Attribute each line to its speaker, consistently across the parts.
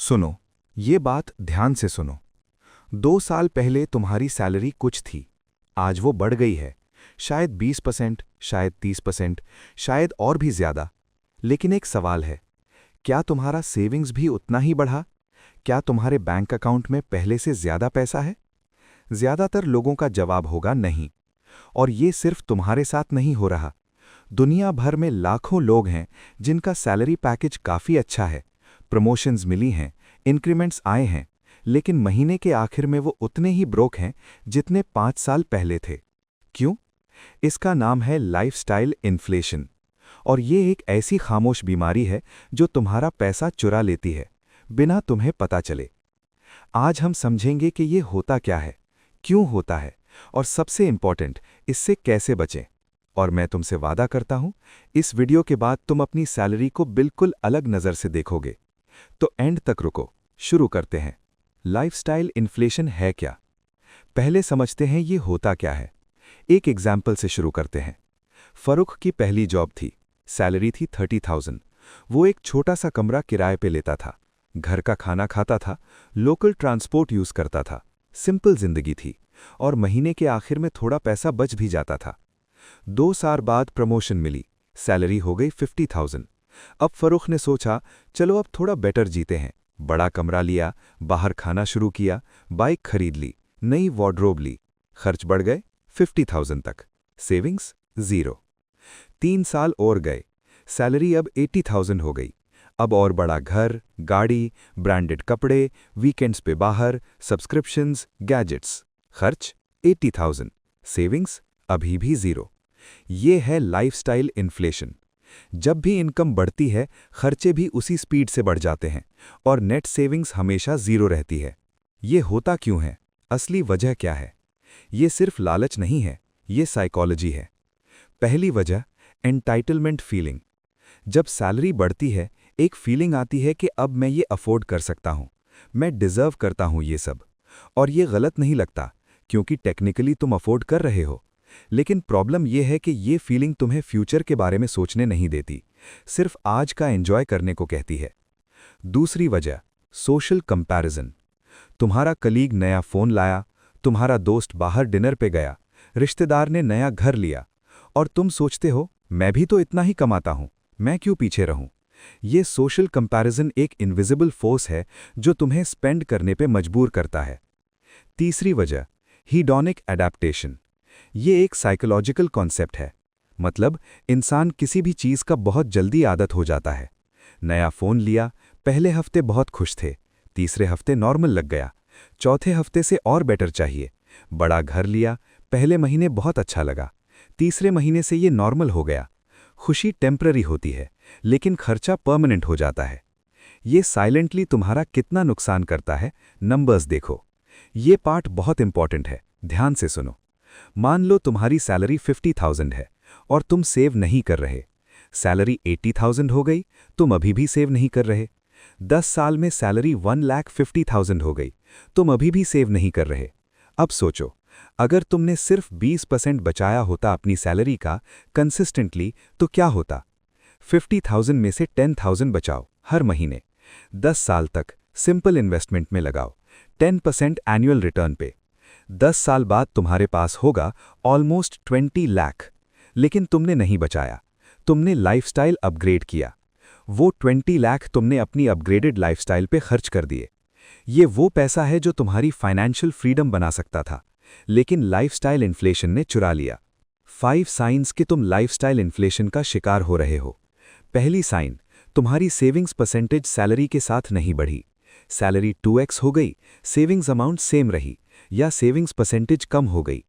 Speaker 1: सुनो, ये बात ध्यान से सुनो। 2 साल पहले तुम्हारी सैलरी कुछ थी, आज वो बढ़ गई है। शायद 20%, शायद 30%, शायद और भी ज्यादा। लेकिन एक सवाल है, क्या तुम्हारा सेविंग्स भी उतना ही बढ़ा? क्या तुम्हारे बैंक अकाउंट में पहले से ज्यादा पैसा है? ज्यादातर लोगों का जवाब होगा नहीं। और ये सिर्फ तुम्हारे साथ नहीं हो रहा। दुनिया भर में लाखों लोग हैं जिनका सैलरी पैकेज काफी अच्छा है, प्रमोशंस मिली हैं, इंक्रीमेंट्स आए हैं, लेकिन महीने के आखिर में वो उतने ही ब्रोक हैं जितने 5 साल पहले थे। क्यों? इसका नाम है लाइफस्टाइल इन्फ्लेशन। और ये एक ऐसी खामोश बीमारी है जो तुम्हारा पैसा चुरा लेती है, बिना तुम्हें पता चले। आज हम समझेंगे कि ये होता क्या है, क्यों होता है, और सबसे इंपॉर्टेंट, इससे कैसे बचें। और मैं तुमसे वादा करता हूं, इस वीडियो के बाद तुम अपनी सैलरी को बिल्कुल अलग नज़र से देखोगे। तो एंड तक रुको, शुरू करते हैं। लाइफस्टाइल इन्फ्लेशन है क्या? पहले समझते हैं ये होता क्या है। एक एग्जाम्पल से शुरू करते हैं। फरूख की पहली जॉब थी, सैलरी थी 30,000। वो एक छोटा सा कमरा किराए पे लेता था, घर का खाना खाता था, लोकल ट्रांसपोर्ट यूज करता था। सिंपल जिंदगी थी, और महीने के आखिर में थोड़ा पैसा बच भी जाता था। 2 साल बाद प्रमोशन मिली, सैलरी हो गई 50,000। अब फरूख ने सोचा, चलो अब थोड़ा बेटर जीते हैं। बड़ा कमरा लिया, बाहर खाना शुरू किया, बाइक खरीद ली, नई वार्डरोब ली। खर्च बढ़ गए 50,000 तक, सेविंग्स 0। 3 साल और गए, सैलरी अब 80,000 हो गई। अब और बड़ा घर, गाड़ी, ब्रांडेड कपड़े, वीकेंड्स पे बाहर, सब्सक्रिप्शंस, गैजेट्स। खर्च 80,000, सेविंग्स अभी भी 0। ये है लाइफस्टाइल इन्फ्लेशन। जब भी इनकम बढ़ती है, खर्चे भी उसी स्पीड से बढ़ जाते हैं, और नेट सेविंग्स हमेशा 0 रहती है। ये होता क्यों है? असली वजह क्या है? ये सिर्फ लालच नहीं है, ये साइकोलॉजी है। पहली वजह, एंटाइटलमेंट फीलिंग। जब सैलरी बढ़ती है, एक फीलिंग आती है कि अब मैं ये अफोर्ड कर सकता हूं, मैं डिजर्व करता हूं ये सब। और ये गलत नहीं लगता, क्योंकि टेक्निकली तुम अफोर्ड कर रहे हो। लेकिन प्रॉब्लम यह है कि ये फीलिंग तुम्हें फ्यूचर के बारे में सोचने नहीं देती, सिर्फ आज का एंजॉय करने को कहती है। दूसरी वजह, सोशल कंपैरिजन। तुम्हारा कलीग नया फोन लाया, तुम्हारा दोस्त बाहर डिनर पे गया, रिश्तेदार ने नया घर लिया, और तुम सोचते हो, मैं भी तो इतना ही कमाता हूं, मैं क्यों पीछे रहूं? ये सोशल कंपैरिजन एक इनविजिबल फोर्स है जो तुम्हें स्पेंड करने पे मजबूर करता है। तीसरी वजह, हीडोनिक एडेप्टेशन। ये एक साइकोलॉजिकल कॉन्सेप्ट है। मतलब, इंसान किसी भी चीज़ का बहुत जल्दी आदत हो जाता है। नया फ़ोन लिया, पहले हफ्ते बहुत खुश थे, तीसरे हफ्ते नॉर्मल लग गया, चौथे हफ्ते से और बेटर चाहिए। बड़ा घर लिया, पहले महीने बहुत अच्छा लगा, तीसरे महीने से ये नॉर्मल हो गया। खुशी टेम्पररी होती है, लेकिन खर्चा परमानेंट हो जाता है। ये साइलेंटली तुम्हारा कितना नुकसान करता है, नंबर्स देखो। ये पार्ट बहुत इंपॉर्टेंट है, ध्यान से सुनो। मान लो तुम्हारी सैलरी 50,000 है और तुम सेव नहीं कर रहे। सैलरी 80,000 हो गई, तुम अभी भी सेव नहीं कर रहे। 10 साल में सैलरी 1,50,000 हो गई, तुम अभी भी सेव नहीं कर रहे। अब सोचो, अगर तुमने सिर्फ 20% बचाया होता अपनी सैलरी का कंसिस्टेंटली, तो क्या होता? 50,000 में से 10,000 बचाओ हर महीने, 10 साल तक सिंपल इन्वेस्टमेंट में लगाओ, 10% एनुअल रिटर्न पे। 10 साल बाद तुम्हारे पास होगा ऑलमोस्ट 20 लाख। लेकिन तुमने नहीं बचाया, तुमने लाइफस्टाइल अपग्रेड किया। वो 20 लाख तुमने अपनी अपग्रेडेड लाइफस्टाइल पे खर्च कर दिए। ये वो पैसा है जो तुम्हारी फाइनेंशियल फ्रीडम बना सकता था, लेकिन लाइफस्टाइल इन्फ्लेशन ने चुरा लिया। 5 साइंस कि तुम लाइफस्टाइल इन्फ्लेशन का शिकार हो रहे हो। पहली साइन, तुम्हारी सेविंग्स परसेंटेज सैलरी के साथ नहीं बढ़ी। सैलरी 2x हो गई, सेविंग्स अमाउंट सेम रही, या सेविंग्स परसेंटेज कम हो गई।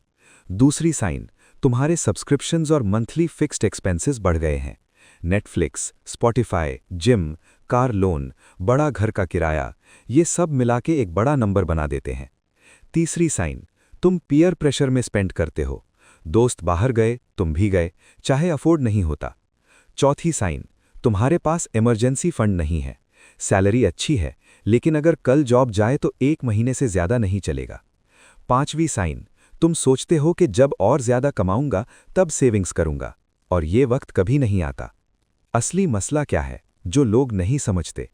Speaker 1: दूसरी साइन, तुम्हारे सब्सक्रिप्शंस और मंथली फिक्स्ड एक्सपेंसेस बढ़ गए हैं। Netflix, Spotify, gym, car loan, बड़ा घर का किराया, ये सब मिला के एक बड़ा नंबर बना देते हैं। तीसरी साइन, तुम पीयर प्रेशर में स्पेंड करते हो। दोस्त बाहर गए, तुम भी गए, चाहे अफोर्ड नहीं होता। चौथी साइन, तुम्हारे पास इमरजेंसी फंड नहीं है। सैलरी अच्छी है, लेकिन अगर कल जॉब जाए तो 1 महीने से ज्यादा नहीं चलेगा। पांचवी साइन, तुम सोचते हो कि जब और ज्यादा कमाऊंगा तब सेविंग्स करूंगा, और ये वक्त कभी नहीं आता। असली मसला क्या है, जो लोग नहीं समझते?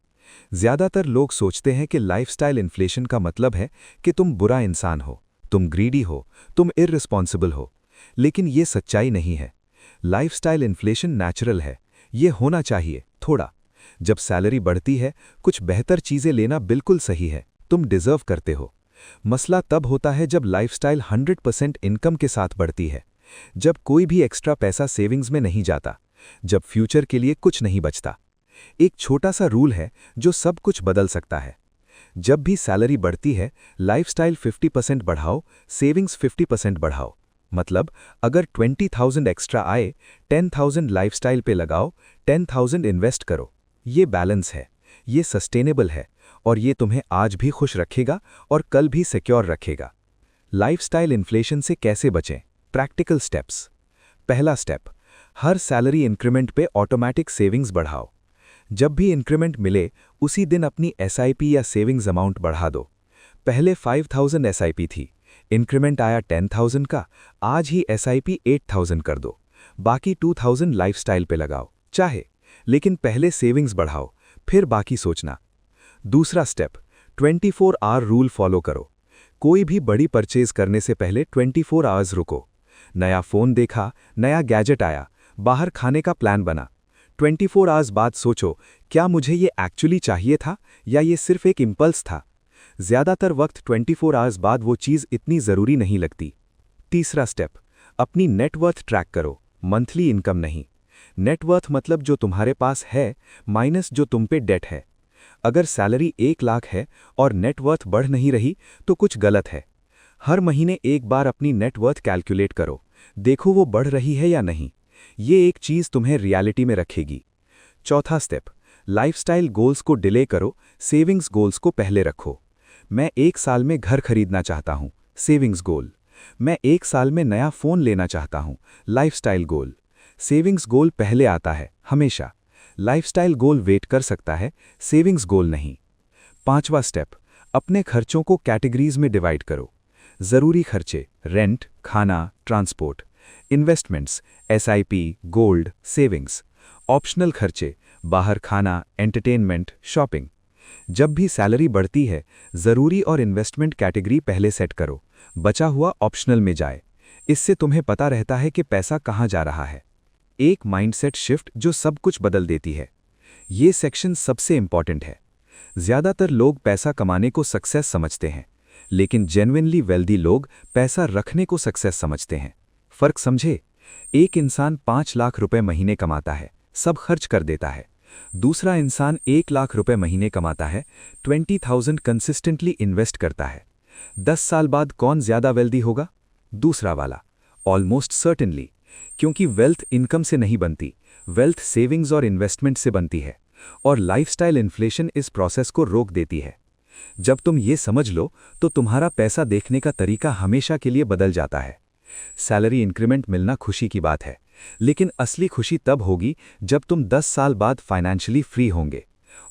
Speaker 1: ज़्यादातर लोग सोचते हैं कि लाइफस्टाइल इन्फ्लेशन का मतलब है कि तुम बुरा इंसान हो, तुम ग्रीडी हो, तुम इररिस्पॉन्सिबल हो। लेकिन ये सच्चाई नहीं है। लाइफस्टाइल इन्फ्लेशन नेचुरल है, ये होना चाहिए थोड़ा। जब सैलरी बढ़ती है, कुछ बेहतर चीज़ें लेना बिल्कुल सही है, तुम डिज़र्व करते हो। मसला तब होता है जब लाइफस्टाइल 100% इनकम के साथ बढ़ती है, जब कोई भी एक्स्ट्रा पैसा सेविंग्स में नहीं जाता, जब फ्यूचर के लिए कुछ नहीं बचता। एक छोटा सा रूल है जो सब कुछ बदल सकता है। जब भी सैलरी बढ़ती है, लाइफस्टाइल 50% बढ़ाओ, सेविंग्स 50% बढ़ाओ। मतलब अगर 20,000 एक्स्ट्रा आए, 10,000 लाइफस्टाइल पे लगाओ, 10,000 इन्वेस्ट करो। ये बैलेंस है, ये सस्टेनेबल है, और ये तुम्हें आज भी खुश रखेगा और कल भी सिक्योर रखेगा। लाइफस्टाइल इन्फ्लेशन से कैसे बचें? Practical steps. पहला स्टेप, हर सैलरी इंक्रीमेंट पे ऑटोमेटिक सेविंग्स बढ़ाओ। जब भी इंक्रीमेंट मिले, उसी दिन अपनी एसआईपी या सेविंग्स अमाउंट बढ़ा दो। पहले 5,000 एसआईपी थी, इंक्रीमेंट आया 10,000 का, आज ही एसआईपी 8,000 कर दो। बाकी 2,000 लाइफस्टाइल पे लगाओ चाहे, लेकिन पहले सेविंग्स बढ़ाओ, फिर बाकी सोचना। दूसरा स्टेप, 24 आवर रूल फॉलो करो। कोई भी बड़ी परचेज करने से पहले 24 आवर्स रुको। नया फ़ोन देखा, नया गैजेट आया, बाहर खाने का प्लान बना, 24 आवर्स बाद सोचो, क्या मुझे ये एक्चुअली चाहिए था या ये सिर्फ एक इम्पल्स था? ज़्यादातर वक्त 24 आवर्स बाद वो चीज़ इतनी ज़रूरी नहीं लगती। तीसरा स्टेप, अपनी नेटवर्थ ट्रैक करो, मंथली इनकम नहीं। नेटवर्थ मतलब जो तुम्हारे पास है माइनस जो तुम पे डेट है। अगर सैलरी 1 लाख है और नेटवर्थ बढ़ नहीं रही तो कुछ गलत है। हर महीने एक बार अपनी नेटवर्थ कैलकुलेट करो, देखो वो बढ़ रही है या नहीं। ये एक चीज़ तुम्हें रियलिटी में रखेगी। चौथा स्टेप, लाइफस्टाइल गोल्स को डिले करो, सेविंग्स गोल्स को पहले रखो। मैं 1 साल में घर खरीदना चाहता हूँ, सेविंग्स गोल। मैं 1 साल में नया फ़ोन लेना चाहता हूँ, लाइफस्टाइल गोल। सेविंग्स गोल पहले आता है हमेशा। लाइफस्टाइल गोल वेट कर सकता है, सेविंग्स गोल नहीं। पांचवा स्टेप, अपने खर्चों को कैटेगरीज में डिवाइड करो। ज़रूरी खर्चे, रेंट, खाना, transport. Investments, SIP, gold, savings. Optional खर्चे, बाहर खाना, एंटरटेनमेंट, शॉपिंग। जब भी सैलरी बढ़ती है, ज़रूरी और इन्वेस्टमेंट कैटेगरी पहले सेट करो, बचा हुआ ऑप्शनल में जाए। इससे तुम्हें पता रहता है कि पैसा कहाँ जा रहा है। एक माइंडसेट शिफ्ट जो सब कुछ बदल देती है। ये सेक्शन सबसे इंपॉर्टेंट है। ज़्यादातर लोग पैसा कमाने को सक्सेस समझते हैं, लेकिन जेन्युइनली वेल्दी लोग पैसा रखने को सक्सेस समझते हैं। फ़र्क समझे? एक इंसान 5 लाख रुपए महीने कमाता है, सब खर्च कर देता है। दूसरा इंसान 1 लाख रुपए महीने कमाता है, 20,000 कंसिस्टेंटली इन्वेस्ट करता है। 10 साल बाद कौन ज़्यादा वेल्दी होगा? दूसरा वाला, ऑलमोस्ट सर्टेनली। क्योंकि वेल्थ इनकम से नहीं बनती, वेल्थ सेविंग्स और इन्वेस्टमेंट से बनती है, और लाइफस्टाइल इन्फ्लेशन इस प्रोसेस को रोक देती है। जब तुम ये समझ लो तो तुम्हारा पैसा देखने का तरीका हमेशा के लिए बदल जाता है। सैलरी इंक्रीमेंट मिलना खुशी की बात है, लेकिन असली खुशी तब होगी जब तुम 10 साल बाद फाइनेंशियली फ्री होंगे,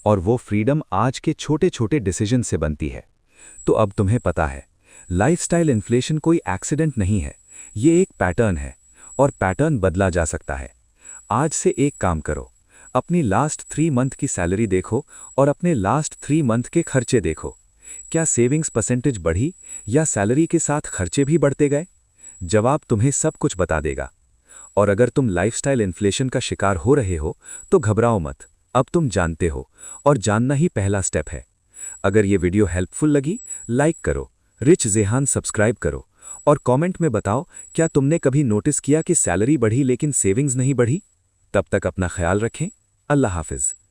Speaker 1: और वो फ्रीडम आज के छोटे छोटे डिसीजन से बनती है। तो अब तुम्हें पता है, लाइफस्टाइल इन्फ्लेशन कोई एक्सीडेंट नहीं है, ये एक पैटर्न है, और पैटर्न बदला जा सकता है। आज से एक काम करो, अपनी लास्ट 3 मंथ की सैलरी देखो और अपने लास्ट 3 मंथ के खर्चे देखो। क्या सेविंग्स परसेंटेज बढ़ी या सैलरी के साथ खर्चे भी बढ़ते गए? जवाब तुम्हें सब कुछ बता देगा। और अगर तुम लाइफस्टाइल इन्फ्लेशन का शिकार हो रहे हो तो घबराओ मत, अब तुम जानते हो, और जानना ही पहला स्टेप है। अगर ये वीडियो हेल्पफुल लगी, लाइक करो, रिच जेहान सब्सक्राइब करो, और कमेंट में बताओ क्या तुमने कभी नोटिस किया कि सैलरी बढ़ी लेकिन सेविंग्स नहीं बढ़ी। तब तक अपना ख्याल रखें। अल्लाह हाफिज़।